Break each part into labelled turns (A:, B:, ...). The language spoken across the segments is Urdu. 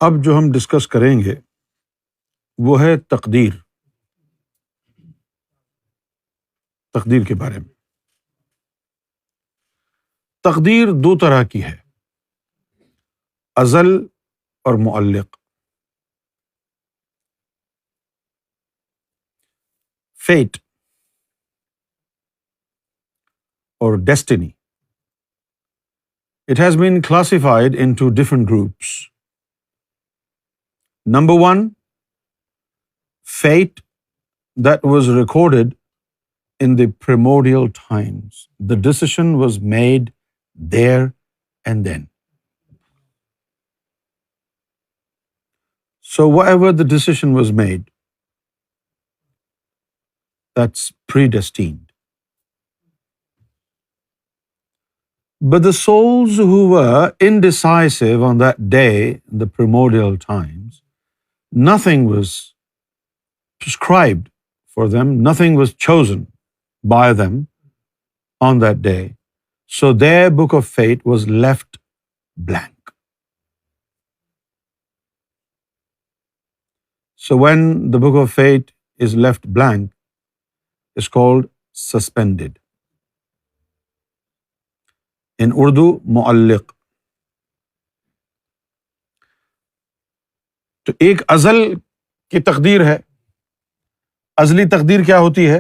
A: اب جو ہم ڈسکس کریں گے وہ ہے تقدیر کے بارے میں۔ تقدیر دو طرح کی ہے، ازل اور معلق۔ فیٹ اور destiny, it has been classified into different groups. Number one, fate that was recorded in the primordial times. The decision was made there and then. So whatever the decision was made, that's predestined. But the souls who were indecisive on that day, in the primordial times, nothing was prescribed for them, nothing was chosen by them on that day. So their book of fate was left blank. So when the book of fate is left blank, it's called suspended. In Urdu, معلق۔ تو ایک ازل کی تقدیر ہے۔ ازلی تقدیر کیا ہوتی ہے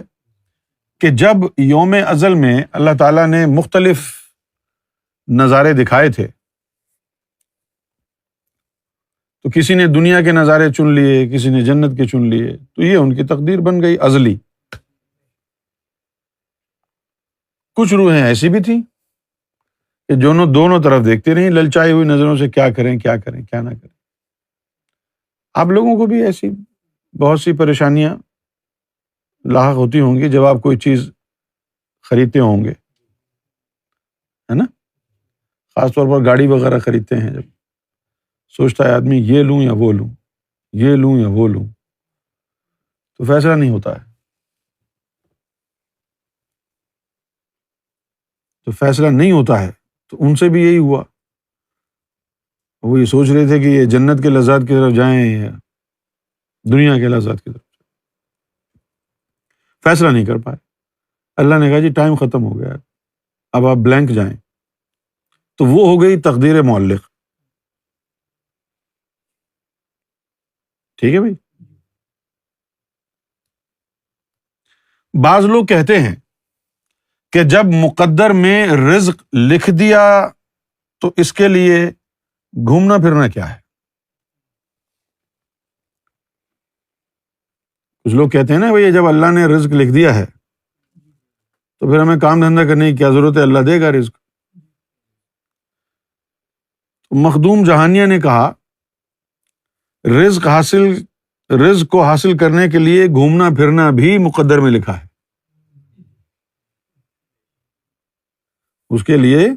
A: کہ جب یوم ازل میں اللہ تعالیٰ نے مختلف نظارے دکھائے تھے، تو کسی نے دنیا کے نظارے چن لیے، کسی نے جنت کے چن لیے، تو یہ ان کی تقدیر بن گئی ازلی۔ کچھ روحیں ایسی بھی تھیں کہ دونوں طرف دیکھتے رہیں للچائی ہوئی نظروں سے، کیا کریں کیا کریں کیا نہ کریں۔ آپ لوگوں کو بھی ایسی بہت سی پریشانیاں لاحق ہوتی ہوں گی جب آپ کوئی چیز خریدتے ہوں گے، ہے نا؟ خاص طور پر گاڑی وغیرہ خریدتے ہیں، جب سوچتا ہے آدمی یہ لوں یا وہ لوں، یہ لوں یا وہ لوں، تو فیصلہ نہیں ہوتا ہے۔ تو فیصلہ نہیں ہوتا ہے، تو ان سے بھی یہی ہوا۔ وہ یہ سوچ رہے تھے کہ یہ جنت کے لذات کی طرف جائیں یا دنیا کے لذات کی طرف جائیں، فیصلہ نہیں کر پائے۔ اللہ نے کہا جی ٹائم ختم ہو گیا، اب آپ بلینک جائیں۔ تو وہ ہو گئی تقدیر معلق۔ ٹھیک ہے بھائی؟ بعض لوگ کہتے ہیں کہ جب مقدر میں رزق لکھ دیا تو اس کے لیے گھومنا پھرنا کیا ہے؟ کچھ لوگ کہتے ہیں نا بھئی جب اللہ نے رزق لکھ دیا ہے تو پھر ہمیں کام دھندہ کرنے کی کیا ضرورت ہے، اللہ دے گا رزق۔ مخدوم جہانیہ نے کہا رزق کو حاصل کرنے کے لیے گھومنا پھرنا بھی مقدر میں لکھا ہے۔ اس کے لیے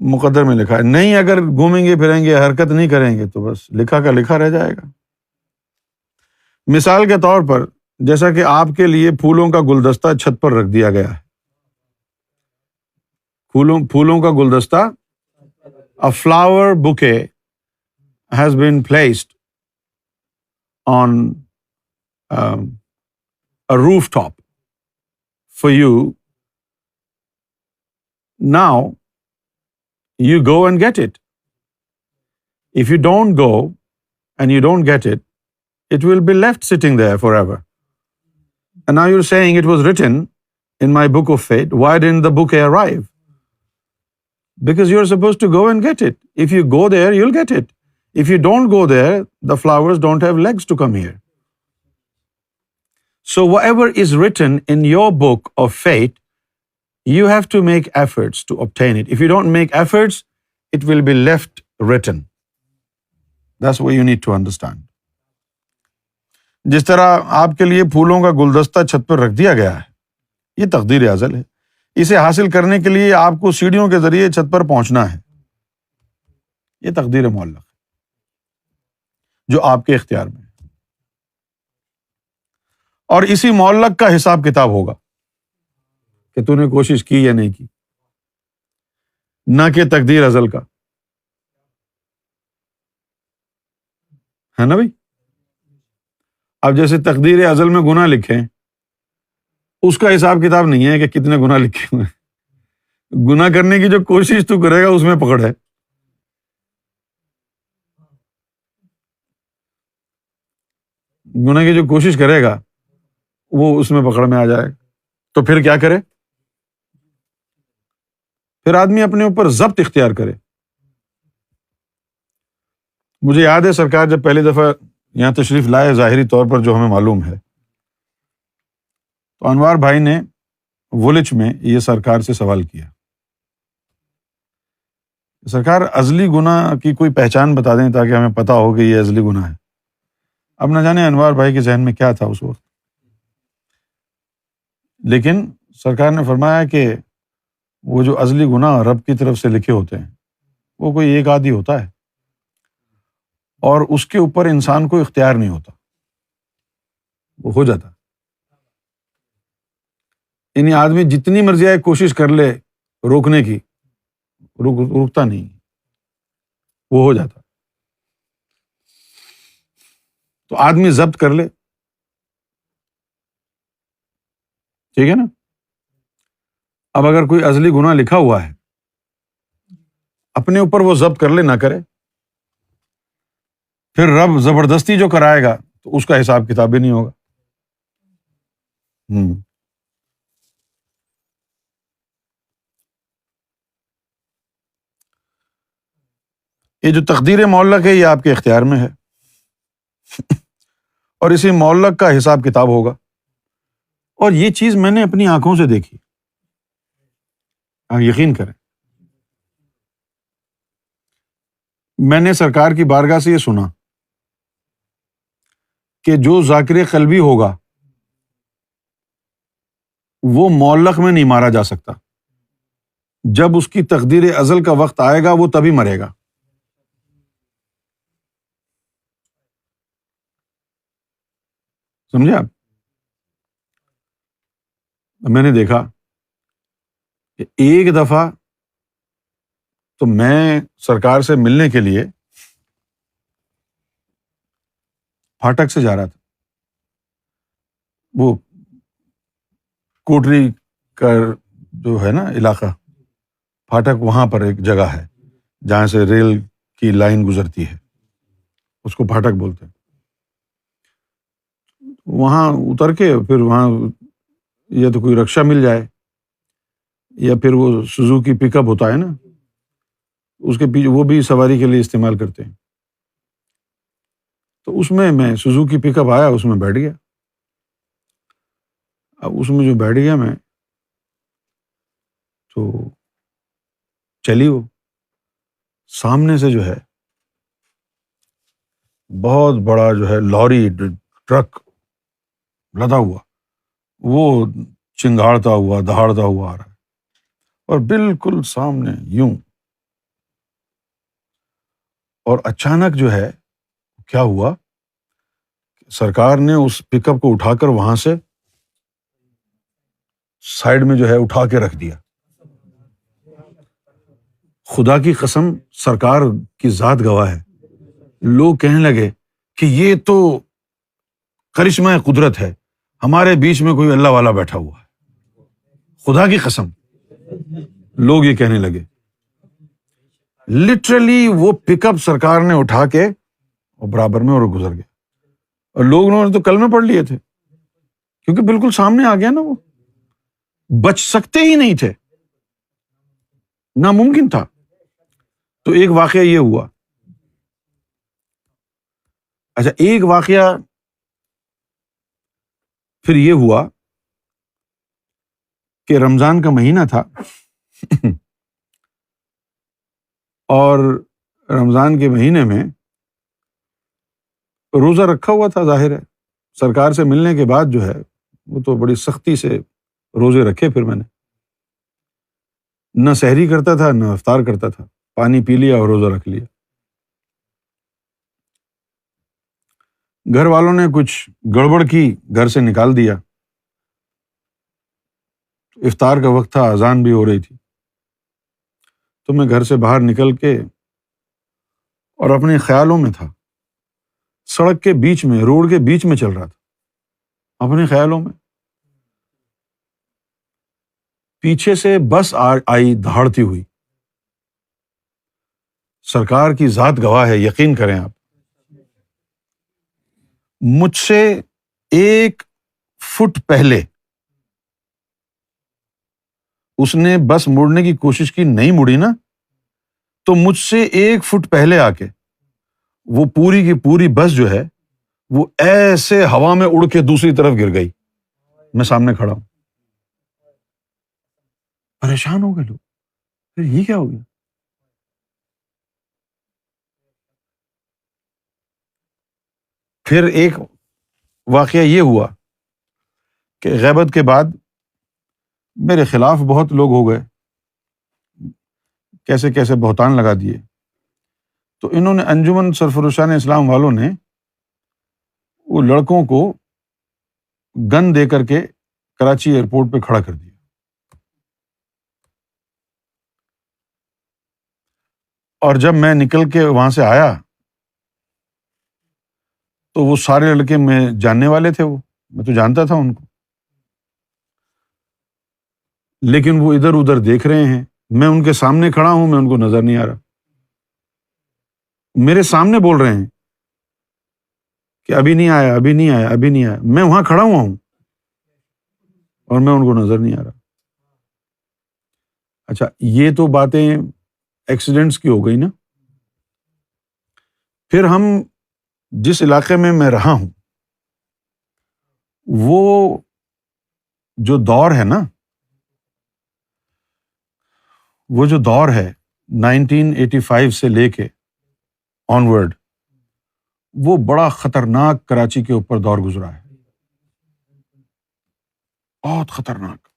A: مقدر میں لکھا ہے، نہیں اگر گھومیں گے پھریں گے حرکت نہیں کریں گے تو بس لکھا کا لکھا رہ جائے گا۔ مثال کے طور پر جیسا کہ آپ کے لیے پھولوں کا گلدستہ چھت پر رکھ دیا گیا ہے، پھولوں کا گلدستہ، a flower bouquet has been placed on a rooftop for you. Now you go and get it. If you don't go and you don't get it, it will be left sitting there forever. And now you're saying it was written in my book of fate. Why didn't the bouquet arrive? Because you're supposed to go and get it. If you go there, you'll get it. If you don't go there, the flowers don't have legs to come here. So whatever is written in your book of fate, you have to make efforts to obtain it. If you don't make efforts, it will be left written. That's what you need to understand. جس طرح آپ کے لیے پھولوں کا گلدستہ چھت پر رکھ دیا گیا ہے، یہ تقدیر ازل ہے۔ اسے حاصل کرنے کے لیے آپ کو سیڑھیوں کے ذریعے چھت پر پہنچنا ہے، یہ تقدیر معلق ہے جو آپ کے اختیار میں ہے، اور اسی معلق کا حساب کتاب ہوگا کہ تو نے کوشش کی یا نہیں کی، نہ کہ تقدیر ازل کا۔ ہے نا بھائی؟ اب جیسے تقدیر ازل میں گناہ لکھے ہیں، اس کا حساب کتاب نہیں ہے کہ کتنے گناہ لکھے ہوئے ہیں۔ گناہ کرنے کی جو کوشش تو کرے گا اس میں پکڑ ہے۔ گناہ کی جو کوشش کرے گا وہ اس میں پکڑ میں آ جائے گا۔ تو پھر کیا کرے؟ پھر آدمی اپنے اوپر ضبط اختیار کرے۔ مجھے یاد ہے سرکار جب پہلی دفعہ یہاں تشریف لائے، ظاہری طور پر جو ہمیں معلوم ہے، تو انوار بھائی نے وولچ میں یہ سرکار سے سوال کیا، سرکار ازلی گناہ کی کوئی پہچان بتا دیں تاکہ ہمیں پتہ ہو کہ یہ ازلی گناہ ہے۔ اب نہ جانے انوار بھائی کے ذہن میں کیا تھا اس وقت، لیکن سرکار نے فرمایا کہ وہ جو ازلی گناہ رب کی طرف سے لکھے ہوتے ہیں وہ کوئی ایک آدھی ہوتا ہے، اور اس کے اوپر انسان کو اختیار نہیں ہوتا، وہ ہو جاتا۔ یعنی آدمی جتنی مرضی آئے کوشش کر لے روکنے کی، رکتا نہیں، وہ ہو جاتا۔ تو آدمی ضبط کر لے، ٹھیک ہے نا؟ اب اگر کوئی ازلی گناہ لکھا ہوا ہے، اپنے اوپر وہ ضبط کر لے، نہ کرے، پھر رب زبردستی جو کرائے گا تو اس کا حساب کتاب بھی نہیں ہوگا۔ یہ جو تقدیر معلق ہے یہ آپ کے اختیار میں ہے، اور اسی معلق کا حساب کتاب ہوگا۔ اور یہ چیز میں نے اپنی آنکھوں سے دیکھی، آپ یقین کریں۔ میں نے سرکار کی بارگاہ سے یہ سنا کہ جو ذاکر قلبی ہوگا وہ معلق میں نہیں مارا جا سکتا، جب اس کی تقدیر ازل کا وقت آئے گا وہ تبھی مرے گا۔ سمجھے آپ؟ میں نے دیکھا کہ ایک دفعہ تو میں سرکار سے ملنے کے لیے پھاٹک سے جا رہا تھا، وہ کوٹری کا جو ہے نا علاقہ، پھاٹک وہاں پر ایک جگہ ہے جہاں سے ریل کی لائن گزرتی ہے، اس کو پھاٹک بولتے ہیں۔ وہاں اتر کے پھر وہاں یا تو کوئی رکشہ مل جائے یا پھر وہ سوزوکی پک اپ ہوتا ہے نا، اس کے پیچھے وہ بھی سواری کے لیے استعمال کرتے ہیں۔ تو اس میں سوزوکی پک اپ آیا، اس میں بیٹھ گیا۔ اب اس میں جو بیٹھ گیا میں، تو چلی وہ سامنے سے جو ہے بہت بڑا جو ہے لوری ٹرک لدا ہوا، وہ چنگھاڑتا ہوا دہاڑتا ہوا آ رہا ہے، اور بالکل سامنے یوں، اور اچانک جو ہے کیا ہوا، سرکار نے اس پک اپ کو اٹھا کر وہاں سے سائڈ میں جو ہے اٹھا کے رکھ دیا۔ خدا کی قسم، سرکار کی ذات گواہ ہے، لوگ کہنے لگے کہ یہ تو کرشمہ قدرت ہے، ہمارے بیچ میں کوئی اللہ والا بیٹھا ہوا ہے، خدا کی قسم، لوگ یہ کہنے لگے۔ لٹرلی وہ پک اپ سرکار نے اٹھا کے اور برابر میں اور گزر گیا، اور لوگوں نے تو کلمے پڑھ لیے تھے، کیونکہ بالکل سامنے آ گیا نا، وہ بچ سکتے ہی نہیں تھے، ناممکن تھا۔ تو ایک واقعہ یہ ہوا۔ اچھا، ایک واقعہ پھر یہ ہوا کہ رمضان کا مہینہ تھا، اور رمضان کے مہینے میں روزہ رکھا ہوا تھا، ظاہر ہے سرکار سے ملنے کے بعد جو ہے وہ تو بڑی سختی سے روزے رکھے۔ پھر میں نے نہ سحری کرتا تھا نہ افطار کرتا تھا، پانی پی لیا اور روزہ رکھ لیا۔ گھر والوں نے کچھ گڑبڑ کی، گھر سے نکال دیا۔ افطار کا وقت تھا، اذان بھی ہو رہی تھی، تو میں گھر سے باہر نکل کے اور اپنے خیالوں میں تھا سڑک کے بیچ میں، روڈ کے بیچ میں چل رہا تھا اپنے خیالوں میں، پیچھے سے بس آئی دھاڑتی ہوئی. سرکار کی ذات گواہ ہے، یقین کریں آپ، مجھ سے 1 فٹ پہلے اس نے بس مڑنے کی کوشش کی، نہیں مڑی نا، تو مجھ سے 1 فٹ پہلے آ کے وہ پوری کی پوری بس جو ہے وہ ایسے ہوا میں اڑ کے دوسری طرف گر گئی. میں سامنے کھڑا ہوں، پریشان ہو گئے لوگ، پھر یہ کیا ہو گیا؟ پھر ایک واقعہ یہ ہوا کہ غیبت کے بعد میرے خلاف بہت لوگ ہو گئے، کیسے کیسے بہتان لگا دیے. تو انہوں نے انجمن سرفروشان اسلام والوں نے وہ لڑکوں کو گن دے کر کے کراچی ایئرپورٹ پہ کھڑا کر دیا. اور جب میں نکل کے وہاں سے آیا تو وہ سارے لڑکے میں جاننے والے تھے، وہ میں تو جانتا تھا ان کو، لیکن وہ ادھر ادھر دیکھ رہے ہیں. میں ان کے سامنے کھڑا ہوں، میں ان کو نظر نہیں آ رہا. میرے سامنے بول رہے ہیں کہ ابھی نہیں آیا، ابھی نہیں آیا، ابھی نہیں آیا. میں وہاں کھڑا ہوا ہوں اور میں ان کو نظر نہیں آ رہا. اچھا، یہ تو باتیں ایکسیڈنٹس کی ہو گئی نا. پھر ہم جس علاقے میں رہا ہوں، وہ جو دور ہے نا، وہ جو دور ہے 1985 سے لے کے آنورڈ، وہ بڑا خطرناک کراچی کے اوپر دور گزرا ہے، بہت خطرناک.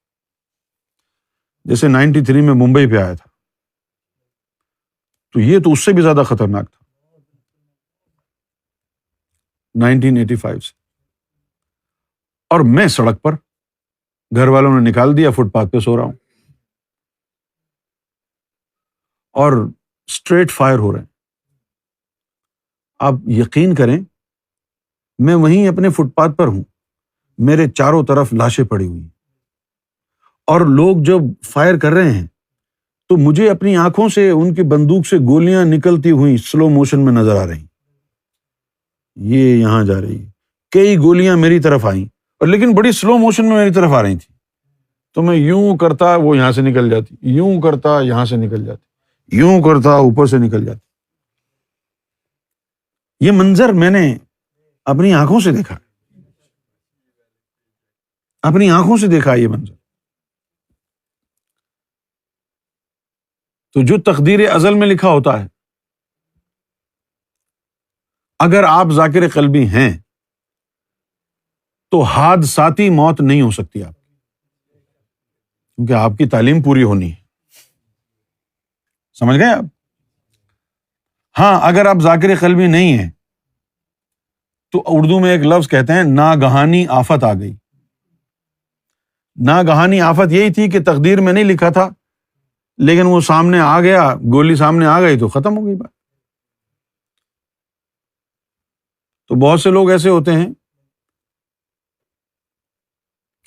A: جیسے 93 میں ممبئی پہ آیا تھا، تو یہ تو اس سے بھی زیادہ خطرناک تھا 1985 سے. اور میں سڑک پر، گھر والوں نے نکال دیا، فٹ پاتھ پہ سو رہا ہوں اور اسٹریٹ فائر ہو رہے ہیں. آپ یقین کریں، میں وہیں اپنے فٹ پاتھ پر ہوں، میرے چاروں طرف لاشیں پڑی ہوئی ہیں، اور لوگ جب فائر کر رہے ہیں تو مجھے اپنی آنکھوں سے ان کی بندوق سے گولیاں نکلتی ہوئی سلو موشن میں نظر آ رہی. یہ یہاں جا رہی ہے، کئی گولیاں میری طرف آئیں، اور لیکن بڑی سلو موشن میں میری طرف آ رہی تھی. تو میں یوں کرتا وہ یہاں سے نکل جاتی، یوں کرتا یہاں سے نکل جاتی، یوں کرتا اوپر سے نکل جاتی. یہ منظر میں نے اپنی آنکھوں سے دیکھا، اپنی آنکھوں سے دیکھا یہ منظر. تو جو تقدیر ازل میں لکھا ہوتا ہے، اگر آپ ذاکر قلبی ہیں تو حادثاتی موت نہیں ہو سکتی آپ کی، کیونکہ آپ کی تعلیم پوری ہونی ہے. سمجھ گئے آپ؟ ہاں، اگر آپ ذاکر قلبی نہیں ہیں تو اردو میں ایک لفظ کہتے ہیں ناگہانی آفت آ گئی. ناگہانی آفت یہی تھی کہ تقدیر میں نہیں لکھا تھا، لیکن وہ سامنے آ گیا، گولی سامنے آ گئی تو ختم ہو گئی بات. تو بہت سے لوگ ایسے ہوتے ہیں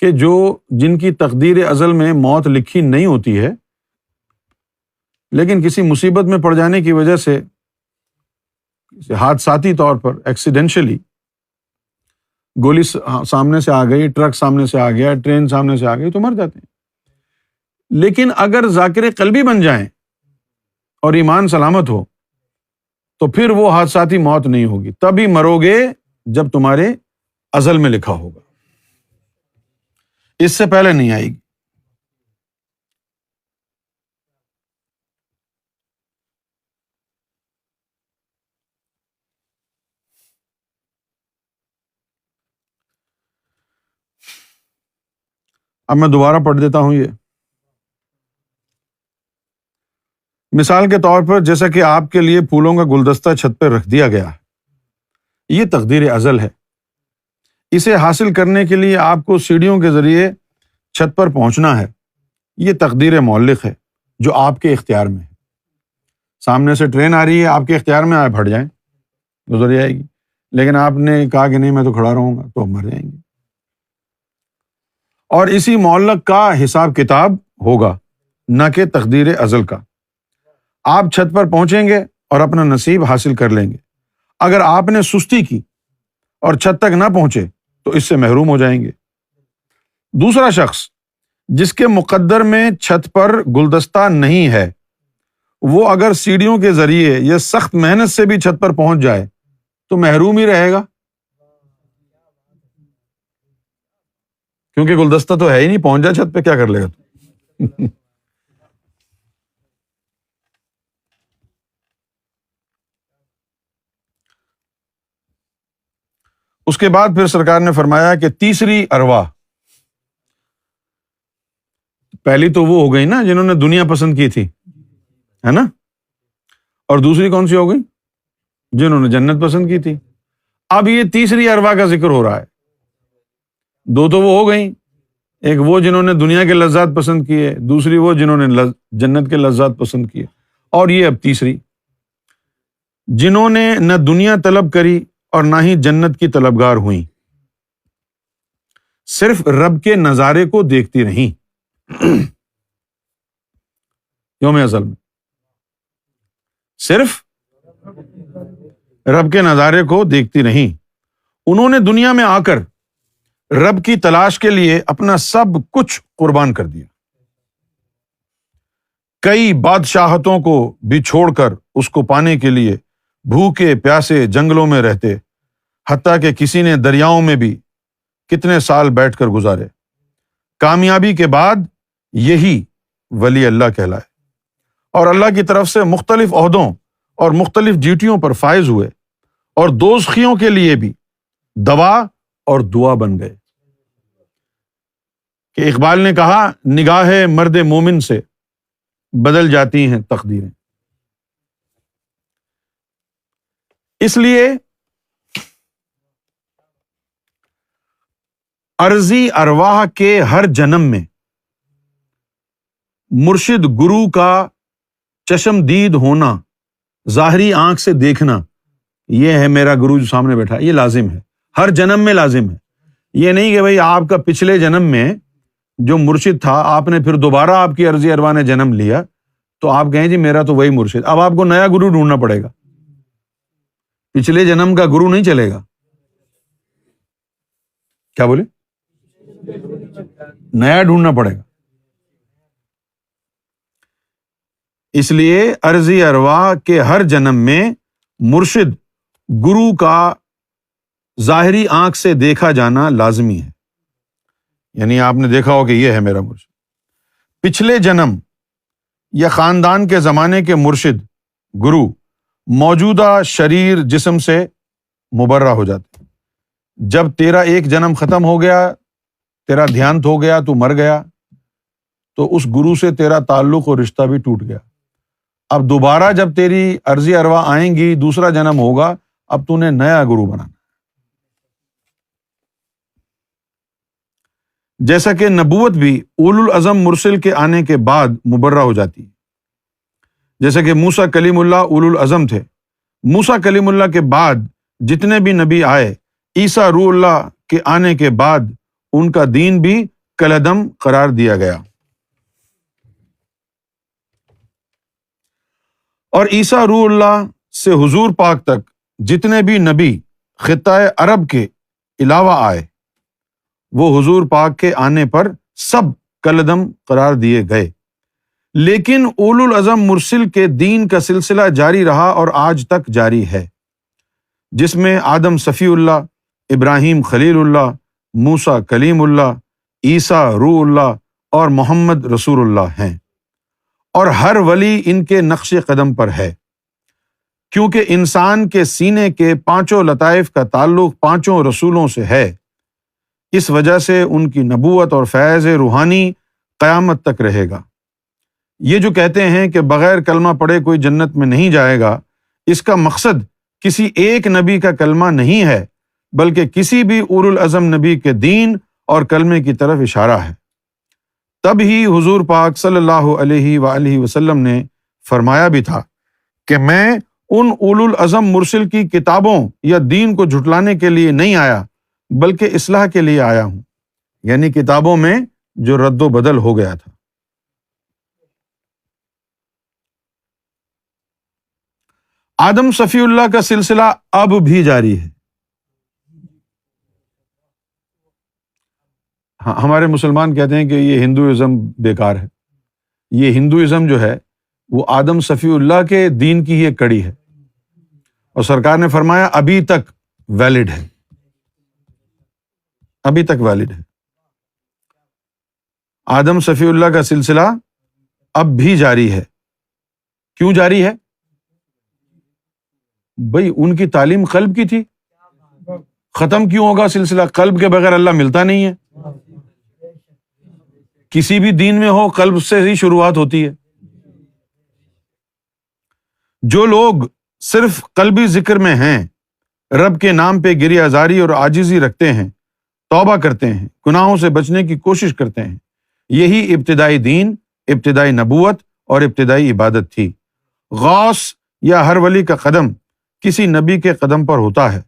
A: کہ جن کی تقدیر ازل میں موت لکھی نہیں ہوتی ہے، لیکن کسی مصیبت میں پڑ جانے کی وجہ سے حادثاتی طور پر ایکسیڈینشلی گولی سامنے سے آ گئی، ٹرک سامنے سے آ گیا، ٹرین سامنے سے آ گئی تو مر جاتے ہیں. لیکن اگر ذاکر قلبی بن جائیں اور ایمان سلامت ہو تو پھر وہ حادثاتی موت نہیں ہوگی. تبھی مرو گے جب تمہارے ازل میں لکھا ہوگا، اس سے پہلے نہیں آئے گی. اب میں دوبارہ پڑھ دیتا ہوں. یہ مثال کے طور پر جیسا کہ آپ کے لیے پھولوں کا گلدستہ چھت پہ رکھ دیا گیا ہے، یہ تقدیر ازل ہے. اسے حاصل کرنے کے لیے آپ کو سیڑھیوں کے ذریعے چھت پر پہنچنا ہے. یہ تقدیر معلق ہے جو آپ کے اختیار میں ہے. سامنے سے ٹرین آ رہی ہے، آپ کے اختیار میں، آپ ہٹ جائیں، گزر جائے گی. لیکن آپ نے کہا کہ نہیں میں تو کھڑا رہوں گا، تو مر جائیں گے۔ اور اسی معلق کا حساب کتاب ہوگا، نہ کہ تقدیر ازل کا۔ آپ چھت پر پہنچیں گے اور اپنا نصیب حاصل کر لیں گے۔ اگر آپ نے سستی کی اور چھت تک نہ پہنچے تو اس سے محروم ہو جائیں گے۔ دوسرا شخص جس کے مقدر میں چھت پر گلدستہ نہیں ہے، وہ اگر سیڑھیوں کے ذریعے یا سخت محنت سے بھی چھت پر پہنچ جائے تو محروم ہی رہے گا، کیونکہ گلدستہ تو ہے ہی نہیں، پہنچ جائے چھت پہ کیا کر لے گا تو۔ اس کے بعد پھر سرکار نے فرمایا کہ تیسری ارواح، پہلی تو وہ ہو گئی نا جنہوں نے دنیا پسند کی تھی، ہے نا، اور دوسری کون سی ہو گئی؟ جنہوں نے جنت پسند کی تھی۔ اب یہ تیسری ارواح کا ذکر ہو رہا ہے۔ دو تو وہ ہو گئیں، ایک وہ جنہوں نے دنیا کے لذات پسند کیے، دوسری وہ جنہوں نے جنت کے لذات پسند کیے، اور یہ اب تیسری، جنہوں نے نہ دنیا طلب کری اور نہ ہی جنت کی طلبگار ہوئیں، صرف رب کے نظارے کو دیکھتی رہیں۔ یوم ازل میں صرف رب کے نظارے کو دیکھتی رہیں۔ انہوں نے دنیا میں آ کر رب کی تلاش کے لیے اپنا سب کچھ قربان کر دیا، کئی بادشاہتوں کو بھی چھوڑ کر اس کو پانے کے لیے بھوکے پیاسے جنگلوں میں رہتے، حتیٰ کہ کسی نے دریاؤں میں بھی کتنے سال بیٹھ کر گزارے۔ کامیابی کے بعد یہی ولی اللہ کہلائے اور اللہ کی طرف سے مختلف عہدوں اور مختلف ڈیوٹیوں پر فائز ہوئے، اور دوزخیوں کے لیے بھی دوا اور دعا بن گئے۔ کہ اقبال نے کہا، نگاہ مرد مومن سے بدل جاتی ہیں تقدیریں۔ اس لیے عرضی ارواح کے ہر جنم میں مرشد گرو کا چشم دید ہونا، ظاہری آنکھ سے دیکھنا، یہ ہے میرا گرو جو سامنے بیٹھا ہے، یہ لازم ہے، ہر جنم میں لازم ہے۔ یہ نہیں کہ بھئی آپ کا پچھلے جنم میں جو مرشد تھا، آپ نے پھر دوبارہ آپ کی عرضی ارواح نے جنم لیا تو آپ کہیں جی میرا تو وہی مرشد، اب آپ کو نیا گرو ڈھونڈنا پڑے گا، پچھلے جنم کا گرو نہیں چلے گا۔ کیا بولے؟ نیا ڈھونڈنا پڑے گا۔ اس لیے عرضی ارواح کے ہر جنم میں مرشد گرو کا ظاہری آنکھ سے دیکھا جانا لازمی ہے، یعنی آپ نے دیکھا ہو کہ یہ ہے میرا مرشد۔ پچھلے جنم یا خاندان کے زمانے کے مرشد گرو موجودہ شریر جسم سے مبرہ ہو جاتے۔ جب تیرا ایک جنم ختم ہو گیا، تیرا دیہانت ہو گیا، تو مر گیا، تو اس گرو سے تیرا تعلق اور رشتہ بھی ٹوٹ گیا۔ اب دوبارہ جب تیری عرضی ارواح آئیں گی، دوسرا جنم ہوگا، اب تو نے نیا گرو بنانا۔ جیسا کہ نبوت بھی اولو العزم مرسل کے آنے کے بعد مبرہ ہو جاتی ہے، جیسا کہ موسیٰ کلیم اللہ اولو العزم تھے، موسیٰ کلیم اللہ کے بعد جتنے بھی نبی آئے، عیسیٰ روح اللہ کے آنے کے بعد ان کا دین بھی کالعدم قرار دیا گیا۔ اور عیسیٰ روح اللہ سے حضور پاک تک جتنے بھی نبی خطۂ عرب کے علاوہ آئے، وہ حضور پاک کے آنے پر سب کالعدم قرار دیے گئے، لیکن اولو العزم مرسل کے دین کا سلسلہ جاری رہا اور آج تک جاری ہے، جس میں آدم صفی اللہ، ابراہیم خلیل اللہ، موسیٰ کلیم اللہ، عیسیٰ روح اللہ اور محمد رسول اللہ ہیں، اور ہر ولی ان کے نقش قدم پر ہے، کیونکہ انسان کے سینے کے پانچوں لطائف کا تعلق پانچوں رسولوں سے ہے، اس وجہ سے ان کی نبوت اور فیض روحانی قیامت تک رہے گا۔ یہ جو کہتے ہیں کہ بغیر کلمہ پڑھے کوئی جنت میں نہیں جائے گا، اس کا مقصد کسی ایک نبی کا کلمہ نہیں ہے، بلکہ کسی بھی اولو العزم نبی کے دین اور کلمے کی طرف اشارہ ہے۔ تب ہی حضور پاک صلی اللہ علیہ وآلہ وسلم نے فرمایا بھی تھا کہ میں ان اولو العزم مرسل کی کتابوں یا دین کو جھٹلانے کے لیے نہیں آیا بلکہ اصلاح کے لیے آیا ہوں، یعنی کتابوں میں جو رد و بدل ہو گیا تھا۔ آدم صفی اللہ کا سلسلہ اب بھی جاری ہے۔ ہمارے مسلمان کہتے ہیں کہ یہ ہندوازم بیکار ہے۔ یہ ہندوازم جو ہے وہ آدم صفی اللہ کے دین کی ہی ایک کڑی ہے، اور سرکار نے فرمایا ابھی تک ویلڈ ہے، ابھی تک ویلڈ ہے۔ آدم صفی اللہ کا سلسلہ اب بھی جاری ہے۔ کیوں جاری ہے؟ بھئی ان کی تعلیم قلب کی تھی، ختم کیوں ہوگا سلسلہ؟ قلب کے بغیر اللہ ملتا نہیں ہے۔ کسی بھی دین میں ہو قلب سے ہی شروعات ہوتی ہے۔ جو لوگ صرف قلبی ذکر میں ہیں، رب کے نام پہ گریہ زاری اور عاجزی رکھتے ہیں، توبہ کرتے ہیں، گناہوں سے بچنے کی کوشش کرتے ہیں، یہی ابتدائی دین، ابتدائی نبوت اور ابتدائی عبادت تھی۔ غوث یا ہر ولی کا قدم کسی نبی کے قدم پر ہوتا ہے،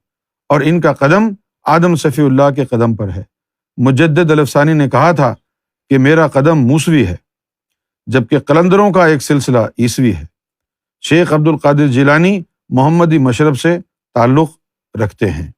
A: اور ان کا قدم آدم صفی اللہ کے قدم پر ہے۔ مجدد الافسانی نے کہا تھا کہ میرا قدم موسوی ہے، جبکہ قلندروں کا ایک سلسلہ عیسوی ہے۔ شیخ عبد القادر جیلانی محمدی مشرب سے تعلق رکھتے ہیں۔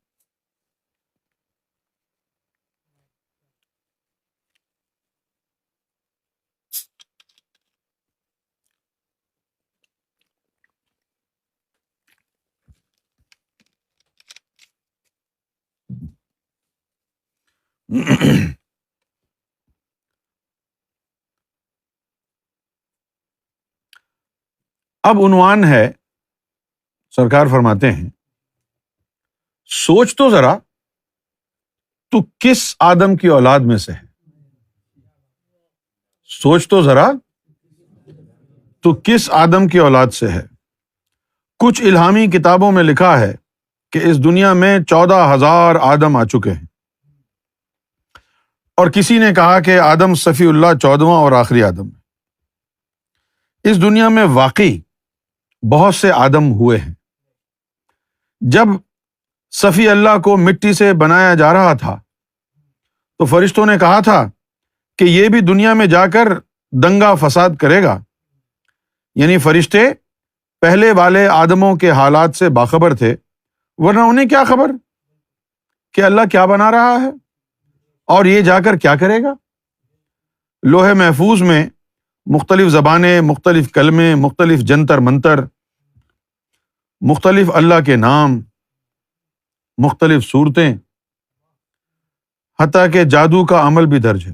A: اب عنوان ہے، سرکار فرماتے ہیں سوچ تو ذرا تو کس آدم کی اولاد میں سے ہے؟ سوچ تو ذرا تو کس آدم کی اولاد سے ہے؟ کچھ الہامی کتابوں میں لکھا ہے کہ اس دنیا میں 14,000 آدم آ چکے ہیں، اور کسی نے کہا کہ آدم صفی اللہ 14واں اور آخری آدم ہے۔ اس دنیا میں واقعی بہت سے آدم ہوئے ہیں۔ جب صفی اللہ کو مٹی سے بنایا جا رہا تھا تو فرشتوں نے کہا تھا کہ یہ بھی دنیا میں جا کر دنگا فساد کرے گا، یعنی فرشتے پہلے والے آدموں کے حالات سے باخبر تھے، ورنہ انہیں کیا خبر کہ اللہ کیا بنا رہا ہے اور یہ جا کر کیا کرے گا۔ لوح محفوظ میں مختلف زبانیں، مختلف کلمے، مختلف جنتر منتر، مختلف اللہ کے نام، مختلف صورتیں، حتیٰ کہ جادو کا عمل بھی درج ہے،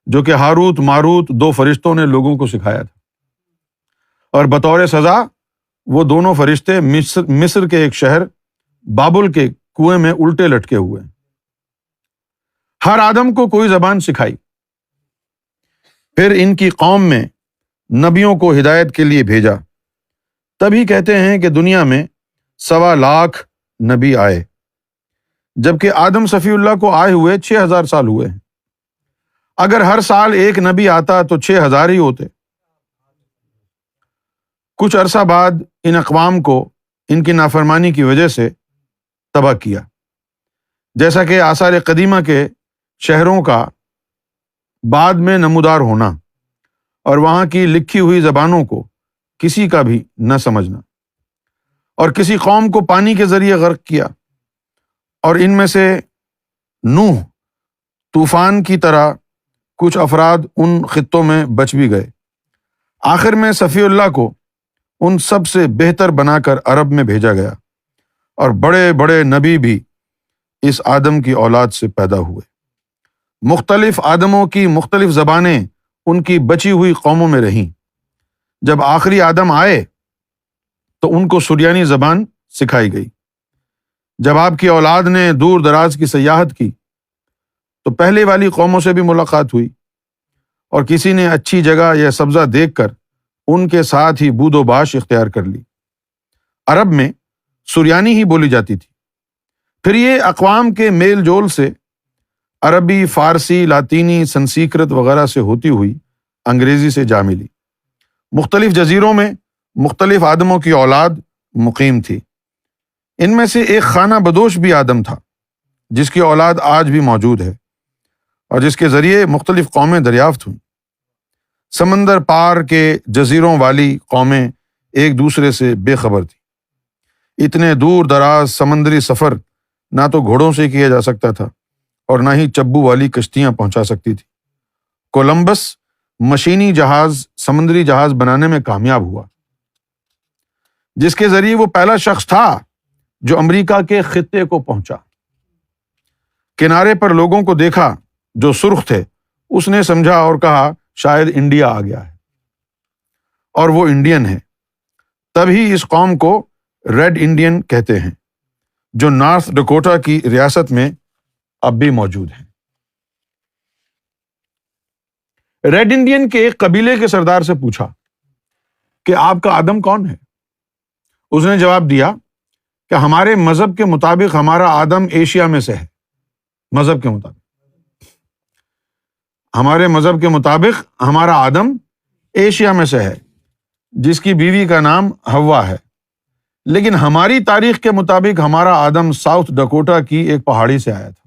A: جو کہ ہاروت ماروت 2 فرشتوں نے لوگوں کو سکھایا تھا، اور بطور سزا وہ دونوں فرشتے مصر کے ایک شہر بابل کے کنویں میں الٹے لٹکے ہوئے۔ ہر آدم کو کوئی زبان سکھائی، پھر ان کی قوم میں نبیوں کو ہدایت کے لیے بھیجا، تبھی کہتے ہیں کہ دنیا میں 1.25 لاکھ نبی آئے، جبکہ آدم صفی اللہ کو آئے ہوئے 6,000 سال ہوئے ہیں۔ اگر ہر سال ایک نبی آتا تو 6,000 ہی ہوتے۔ کچھ عرصہ بعد ان اقوام کو ان کی نافرمانی کی وجہ سے تباہ کیا، جیسا کہ آثار قدیمہ کے شہروں کا بعد میں نمودار ہونا اور وہاں کی لکھی ہوئی زبانوں کو کسی کا بھی نہ سمجھنا، اور کسی قوم کو پانی کے ذریعے غرق کیا، اور ان میں سے نوح طوفان کی طرح کچھ افراد ان خطوں میں بچ بھی گئے۔ آخر میں صفی اللہ کو ان سب سے بہتر بنا کر عرب میں بھیجا گیا، اور بڑے بڑے نبی بھی اس آدم کی اولاد سے پیدا ہوئے۔ مختلف آدموں کی مختلف زبانیں ان کی بچی ہوئی قوموں میں رہیں۔ جب آخری آدم آئے تو ان کو سریانی زبان سکھائی گئی۔ جب آپ کی اولاد نے دور دراز کی سیاحت کی تو پہلے والی قوموں سے بھی ملاقات ہوئی، اور کسی نے اچھی جگہ یا سبزہ دیکھ کر ان کے ساتھ ہی بود و باش اختیار کر لی۔ عرب میں سریانی ہی بولی جاتی تھی، پھر یہ اقوام کے میل جول سے عربی، فارسی، لاطینی، سنسکرت وغیرہ سے ہوتی ہوئی انگریزی سے جا ملی۔ مختلف جزیروں میں مختلف آدموں کی اولاد مقیم تھی۔ ان میں سے ایک خانہ بدوش بھی آدم تھا جس کی اولاد آج بھی موجود ہے اور جس کے ذریعے مختلف قومیں دریافت ہوئیں۔ سمندر پار کے جزیروں والی قومیں ایک دوسرے سے بے خبر تھیں۔ اتنے دور دراز سمندری سفر نہ تو گھوڑوں سے کیا جا سکتا تھا اور نہ ہی چبو والی کشتیاں پہنچا سکتی تھی۔ کولمبس مشینی جہاز، سمندری جہاز بنانے میں کامیاب ہوا، جس کے ذریعے وہ پہلا شخص تھا جو امریکہ کے خطے کو پہنچا۔ کنارے پر لوگوں کو دیکھا جو سرخ تھے، اس نے سمجھا اور کہا شاید انڈیا آ گیا ہے، اور وہ انڈین ہے۔ تبھی اس قوم کو ریڈ انڈین کہتے ہیں، جو نارتھ ڈکوٹا کی ریاست میں اب بھی موجود ہیں۔ ریڈ انڈین کے ایک قبیلے کے سردار سے پوچھا کہ آپ کا آدم کون ہے؟ اس نے جواب دیا کہ ہمارے مذہب کے مطابق ہمارا آدم ایشیا میں سے ہے۔ مذہب کے مطابق ہمارے مذہب کے مطابق ہمارا آدم ایشیا میں سے ہے، جس کی بیوی کا نام ہوا ہے، لیکن ہماری تاریخ کے مطابق ہمارا آدم ساؤتھ ڈکوٹا کی ایک پہاڑی سے آیا تھا۔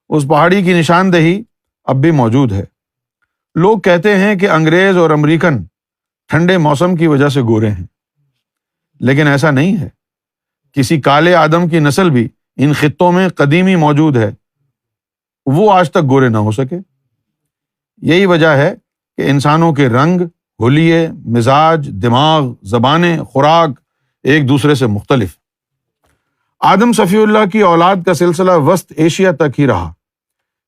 A: اس پہاڑی کی نشاندہی اب بھی موجود ہے۔ لوگ کہتے ہیں کہ انگریز اور امریکن ٹھنڈے موسم کی وجہ سے گورے ہیں، لیکن ایسا نہیں ہے۔ کسی کالے آدم کی نسل بھی ان خطوں میں قدیمی موجود ہے، وہ آج تک گورے نہ ہو سکے۔ یہی وجہ ہے کہ انسانوں کے رنگ، حلیے، مزاج، دماغ، زبانیں، خوراک ایک دوسرے سے مختلف۔ آدم صفی اللہ کی اولاد کا سلسلہ وسط ایشیا تک ہی رہا۔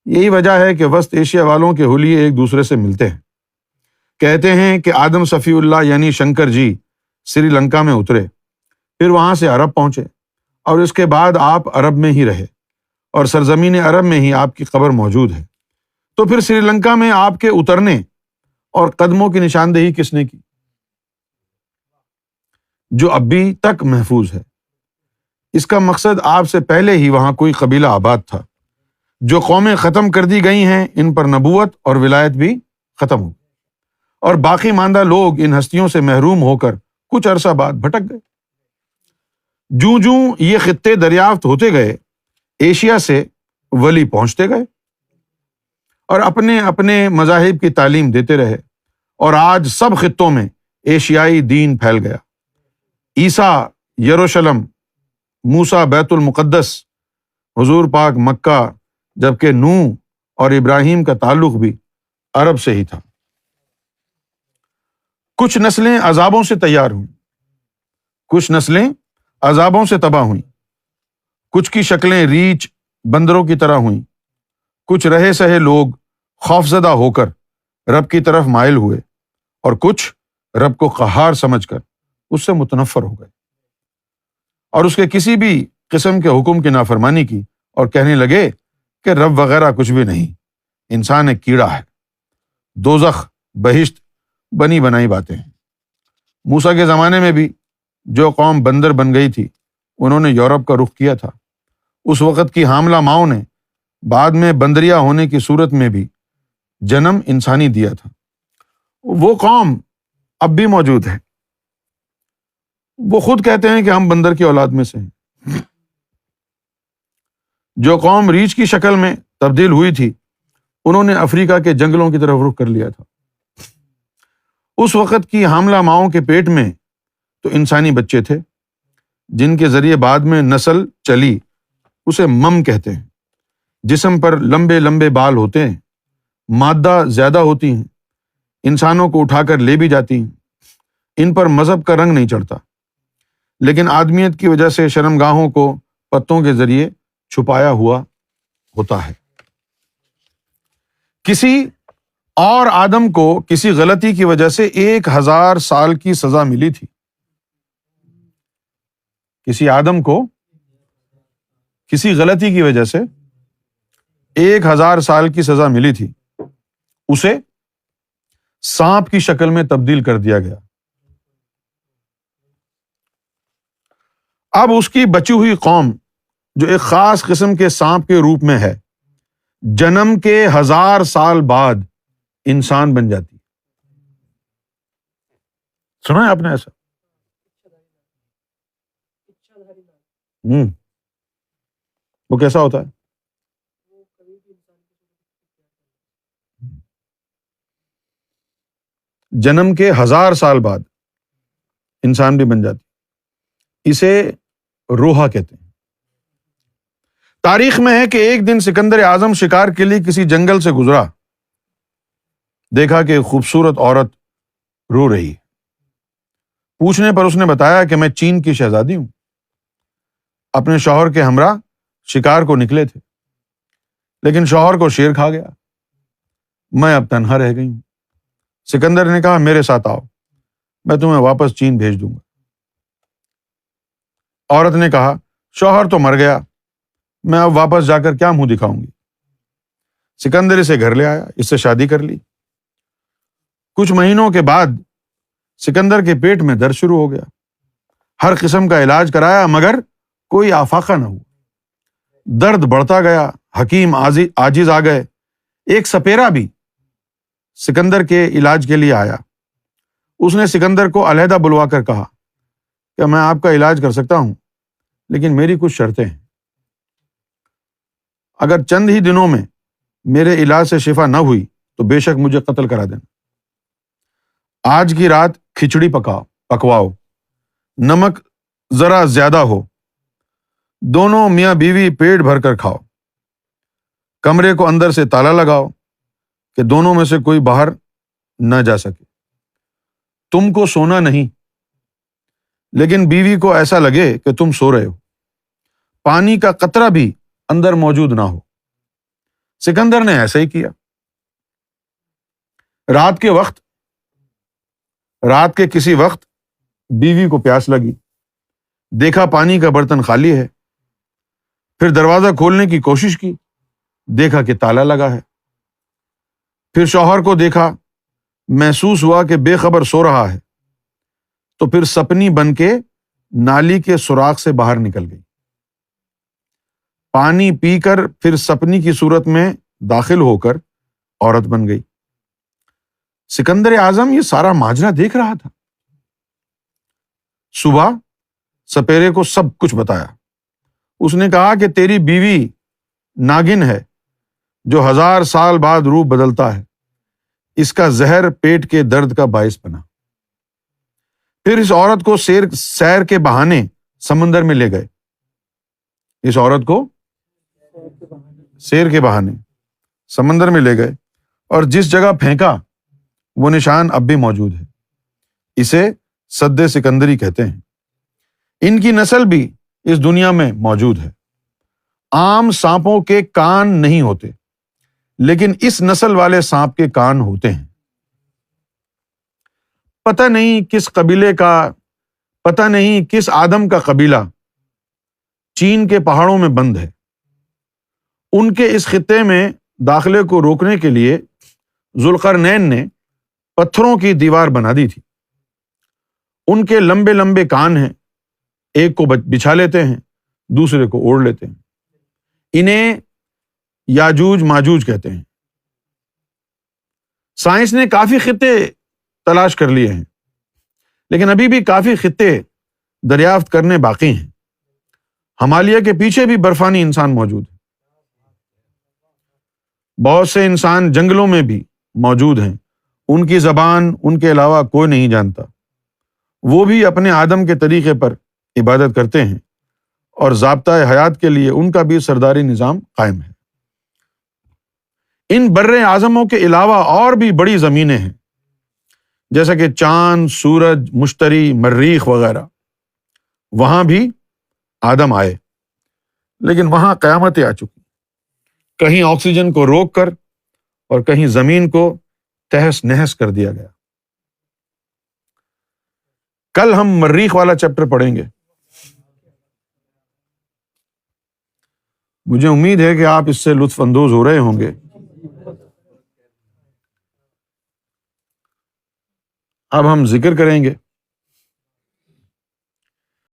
A: یہی وجہ ہے کہ وسط ایشیا والوں کے حلیے ایک دوسرے سے ملتے ہیں۔ کہتے ہیں کہ آدم صفی اللہ یعنی شنکر جی سری لنکا میں اترے، پھر وہاں سے عرب پہنچے اور اس کے بعد آپ عرب میں ہی رہے اور سرزمین عرب میں ہی آپ کی قبر موجود ہے۔ تو پھر سری لنکا میں آپ کے اترنے اور قدموں کی نشاندہی کس نے کی، جو اب بھی تک محفوظ ہے؟ اس کا مقصد آپ سے پہلے ہی وہاں کوئی قبیلہ آباد تھا۔ جو قومیں ختم کر دی گئی ہیں ان پر نبوت اور ولایت بھی ختم ہو، اور باقی ماندہ لوگ ان ہستیوں سے محروم ہو کر کچھ عرصہ بعد بھٹک گئے۔ جوں جوں یہ خطے دریافت ہوتے گئے، ایشیا سے ولی پہنچتے گئے اور اپنے اپنے مذاہب کی تعلیم دیتے رہے، اور آج سب خطوں میں ایشیائی دین پھیل گیا۔ عیسیٰ یروشلم، موسیٰ بیت المقدس، حضور پاک مکہ، جبکہ نوح اور ابراہیم کا تعلق بھی عرب سے ہی تھا۔ کچھ نسلیں عذابوں سے تیار ہوئیں، کچھ نسلیں عذابوں سے تباہ ہوئیں، کچھ کی شکلیں ریچھ بندروں کی طرح ہوئیں، کچھ رہے سہے لوگ خوفزدہ ہو کر رب کی طرف مائل ہوئے، اور کچھ رب کو قہار سمجھ کر اس سے متنفر ہو گئے اور اس کے کسی بھی قسم کے حکم کی نافرمانی کی، اور کہنے لگے کہ رب وغیرہ کچھ بھی نہیں، انسان ایک کیڑا ہے، دوزخ، بہشت بنی بنائی باتیں ہیں۔ موسیٰ کے زمانے میں بھی جو قوم بندر بن گئی تھی، انہوں نے یورپ کا رخ کیا تھا۔ اس وقت کی حاملہ ماؤں نے بعد میں بندریا ہونے کی صورت میں بھی جنم انسانی دیا تھا۔ وہ قوم اب بھی موجود ہے۔ وہ خود کہتے ہیں کہ ہم بندر کی اولاد میں سے ہیں۔ جو قوم ریچھ کی شکل میں تبدیل ہوئی تھی، انہوں نے افریقہ کے جنگلوں کی طرف رخ کر لیا تھا۔ اس وقت کی حاملہ ماؤں کے پیٹ میں تو انسانی بچے تھے، جن کے ذریعے بعد میں نسل چلی، اسے مم کہتے ہیں۔ جسم پر لمبے لمبے بال ہوتے ہیں، مادہ زیادہ ہوتی ہیں، انسانوں کو اٹھا کر لے بھی جاتی ہیں۔ ان پر مذہب کا رنگ نہیں چڑھتا، لیکن آدمیت کی وجہ سے شرمگاہوں کو پتوں کے ذریعے چھپایا ہوا ہوتا ہے۔ کسی اور آدم کو کسی غلطی کی وجہ سے 1000 سال کی سزا ملی تھی۔ کسی آدم کو کسی غلطی کی وجہ سے 1000 سال کی سزا ملی تھی، اسے سانپ کی شکل میں تبدیل کر دیا گیا۔ اب اس کی بچی ہوئی قوم، جو ایک خاص قسم کے سانپ کے روپ میں ہے، جنم کے 1000 سال بعد انسان بن جاتی۔ سنا ہے آپ نے ایسا؟ وہ کیسا ہوتا ہے؟ جنم کے 1000 سال بعد انسان بھی بن جاتی، اسے روحا کہتے ہیں۔ تاریخ میں ہے کہ ایک دن سکندر اعظم شکار کے لیے کسی جنگل سے گزرا، دیکھا کہ ایک خوبصورت عورت رو رہی ہے۔ پوچھنے پر اس نے بتایا کہ میں چین کی شہزادی ہوں، اپنے شوہر کے ہمراہ شکار کو نکلے تھے، لیکن شوہر کو شیر کھا گیا، میں اب تنہا رہ گئی ہوں۔ سکندر نے کہا میرے ساتھ آؤ، میں تمہیں واپس چین بھیج دوں گا۔ عورت نے کہا شوہر تو مر گیا، میں اب واپس جا کر کیا منہ دکھاؤں گی؟ سکندر اسے گھر لے آیا، اس سے شادی کر لی۔ کچھ مہینوں کے بعد سکندر کے پیٹ میں درد شروع ہو گیا، ہر قسم کا علاج کرایا مگر کوئی آفاقہ نہ ہوا، درد بڑھتا گیا، حکیم عاجز آ گئے۔ ایک سپیرا بھی سکندر کے علاج کے لیے آیا، اس نے سکندر کو علیحدہ بلوا کر کہا کہ میں آپ کا علاج کر سکتا ہوں لیکن میری کچھ شرطیں ہیں، اگر چند ہی دنوں میں میرے علاج سے شفا نہ ہوئی تو بے شک مجھے قتل کرا دینا۔ آج کی رات کھچڑی پکواؤ، نمک ذرا زیادہ ہو، دونوں میاں بیوی پیٹ بھر کر کھاؤ، کمرے کو اندر سے تالا لگاؤ کہ دونوں میں سے کوئی باہر نہ جا سکے۔ تم کو سونا نہیں، لیکن بیوی کو ایسا لگے کہ تم سو رہے ہو، پانی کا قطرہ بھی اندر موجود نہ ہو۔ سکندر نے ایسا ہی کیا۔ رات کے کسی وقت بیوی کو پیاس لگی، دیکھا پانی کا برتن خالی ہے، پھر دروازہ کھولنے کی کوشش کی، دیکھا کہ تالا لگا ہے، پھر شوہر کو دیکھا، محسوس ہوا کہ بے خبر سو رہا ہے، تو پھر سپنی بن کے نالی کے سوراخ سے باہر نکل گئی، پانی پی کر پھر سپنی کی صورت میں داخل ہو کر عورت بن گئی۔ سکندر اعظم یہ سارا ماجرا دیکھ رہا تھا۔ صبح سپیرے کو سب کچھ بتایا، اس نے کہا کہ تیری بیوی ناگن ہے جو 1000 سال بعد روپ بدلتا ہے، اس کا زہر پیٹ کے درد کا باعث بنا۔ پھر اس عورت کو سیر کے بہانے سمندر میں لے گئے، اس عورت کو سیر کے بہانے سمندر میں لے گئے، اور جس جگہ پھینکا وہ نشان اب بھی موجود ہے، اسے سد سکندری کہتے ہیں۔ ان کی نسل بھی اس دنیا میں موجود ہے۔ عام سانپوں کے کان نہیں ہوتے، لیکن اس نسل والے سانپ کے کان ہوتے ہیں۔ پتہ نہیں کس قبیلے کا، پتہ نہیں کس آدم کا قبیلہ چین کے پہاڑوں میں بند ہے۔ ان کے اس خطے میں داخلے کو روکنے کے لیے ذوالقرنین نے پتھروں کی دیوار بنا دی تھی۔ ان کے لمبے لمبے کان ہیں، ایک کو بچھا لیتے ہیں، دوسرے کو اوڑھ لیتے ہیں۔ انہیں یاجوج ماجوج کہتے ہیں۔ سائنس نے کافی خطے تلاش کر لیے ہیں، لیکن ابھی بھی کافی خطے دریافت کرنے باقی ہیں۔ ہمالیہ کے پیچھے بھی برفانی انسان موجود ہے، بہت سے انسان جنگلوں میں بھی موجود ہیں، ان کی زبان ان کے علاوہ کوئی نہیں جانتا، وہ بھی اپنے آدم کے طریقے پر عبادت کرتے ہیں، اور ضابطۂ حیات کے لیے ان کا بھی سرداری نظام قائم ہے۔ ان بر اعظموں کے علاوہ اور بھی بڑی زمینیں ہیں، جیسا کہ چاند، سورج، مشتری، مریخ وغیرہ، وہاں بھی آدم آئے، لیکن وہاں قیامتیں آ چکی، کہیں آکسیجن کو روک کر اور کہیں زمین کو تہس نہس کر دیا گیا۔ کل ہم مریخ والا چیپٹر پڑھیں گے۔ مجھے امید ہے کہ آپ اس سے لطف اندوز ہو رہے ہوں گے۔ اب ہم ذکر کریں گے